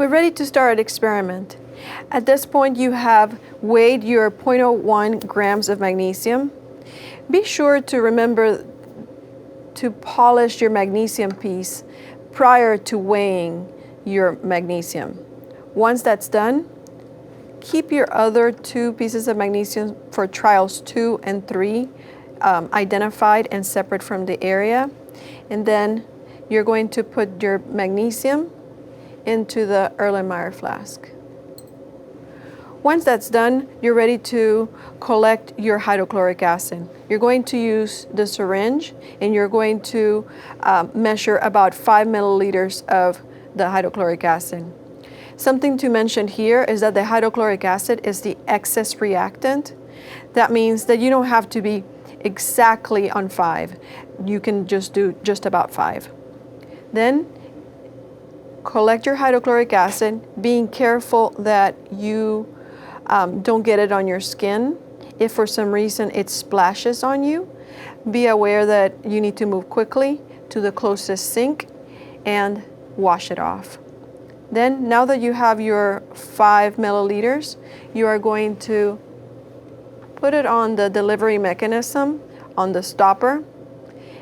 We're ready to start an experiment. At this point, you have weighed your 0.01 grams of magnesium. Be sure to remember to polish your magnesium piece prior to weighing your magnesium. Once that's done, keep your other 2 pieces of magnesium for trials 2 and 3 identified and separate from the area. And then you're going to put your magnesium into the Erlenmeyer flask. Once that's done, you're ready to collect your hydrochloric acid. You're going to use the syringe and you're going to measure about 5 milliliters of the hydrochloric acid. Something to mention here is that the hydrochloric acid is the excess reactant. That means that you don't have to be exactly on 5. You can just do just about 5. Then collect your hydrochloric acid, being careful that you don't get it on your skin. If for some reason it splashes on you, be aware that you need to move quickly to the closest sink and wash it off. Then, now that you have your 5 milliliters, you are going to put it on the delivery mechanism, on the stopper,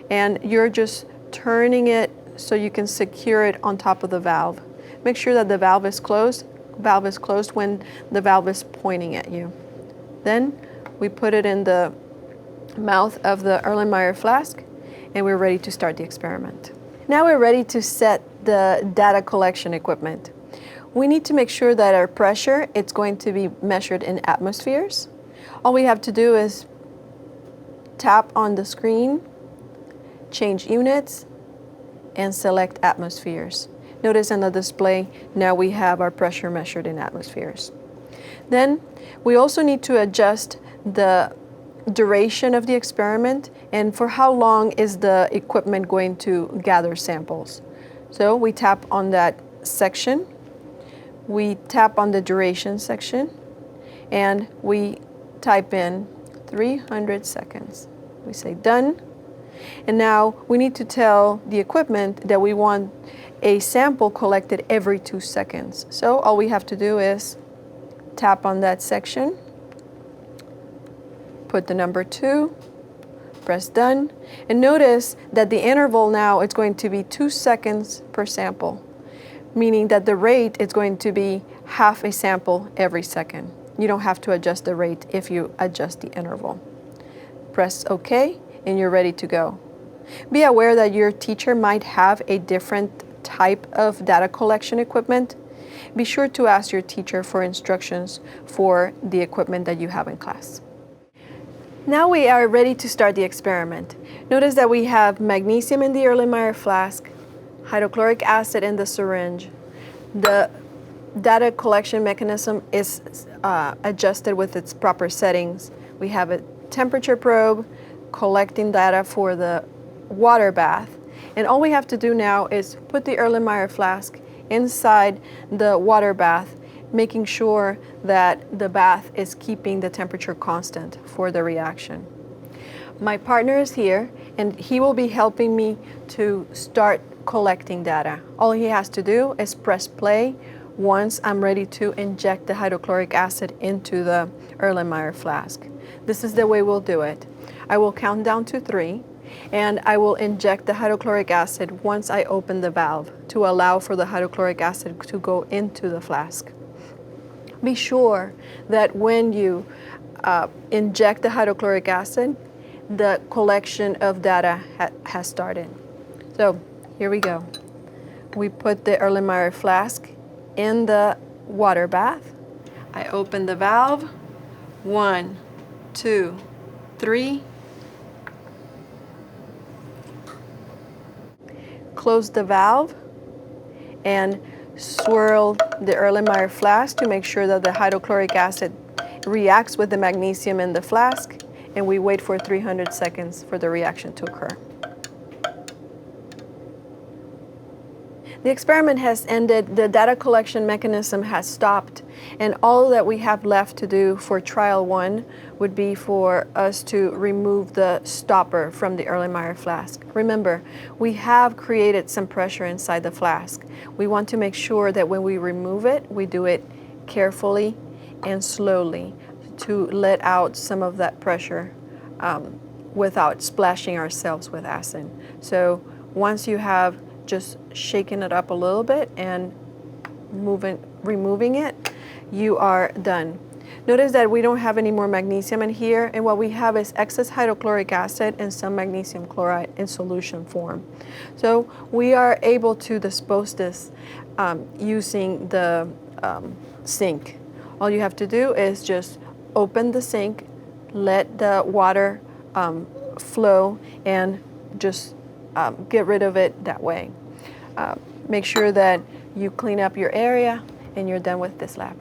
and you're just turning it so you can secure it on top of the valve. Make sure that the valve is closed. Valve is closed when the valve is pointing at you. Then we put it in the mouth of the Erlenmeyer flask and we're ready to start the experiment. Now we're ready to set the data collection equipment. We need to make sure that our pressure, it's going to be measured in atmospheres. All we have to do is tap on the screen, change units, and select atmospheres. Notice on the display, now we have our pressure measured in atmospheres. Then we also need to adjust the duration of the experiment and for how long is the equipment going to gather samples. So we tap on that section, we tap on the duration section, and we type in 300 seconds. We say done. And now we need to tell the equipment that we want a sample collected every 2 seconds. So all we have to do is tap on that section, put the number 2, press done, and notice that the interval now is going to be 2 seconds per sample, meaning that the rate is going to be half a sample every second. You don't have to adjust the rate if you adjust the interval. Press OK, and you're ready to go. Be aware that your teacher might have a different type of data collection equipment. Be sure to ask your teacher for instructions for the equipment that you have in class. Now we are ready to start the experiment. Notice that we have magnesium in the Erlenmeyer flask, hydrochloric acid in the syringe. The data collection mechanism is adjusted with its proper settings. We have a temperature probe collecting data for the water bath. And all we have to do now is put the Erlenmeyer flask inside the water bath, making sure that the bath is keeping the temperature constant for the reaction. My partner is here and he will be helping me to start collecting data. All he has to do is press play once I'm ready to inject the hydrochloric acid into the Erlenmeyer flask. This is the way we'll do it. I will count down to 3 and I will inject the hydrochloric acid once I open the valve to allow for the hydrochloric acid to go into the flask. Be sure that when you inject the hydrochloric acid, the collection of data has started. So here we go. We put the Erlenmeyer flask in the water bath. I open the valve. 1, 2, 3. Close the valve and swirl the Erlenmeyer flask to make sure that the hydrochloric acid reacts with the magnesium in the flask, and we wait for 300 seconds for the reaction to occur. The experiment has ended, the data collection mechanism has stopped, and all that we have left to do for trial 1 would be for us to remove the stopper from the Erlenmeyer flask. Remember, we have created some pressure inside the flask. We want to make sure that when we remove it, we do it carefully and slowly to let out some of that pressure without splashing ourselves with acid. So once you have just shaken it up a little bit and removing it, you are done. Notice that we don't have any more magnesium in here, and what we have is excess hydrochloric acid and some magnesium chloride in solution form. So we are able to dispose this using the sink. All you have to do is just open the sink, let the water flow, and just get rid of it that way. Make sure that you clean up your area and you're done with this lab.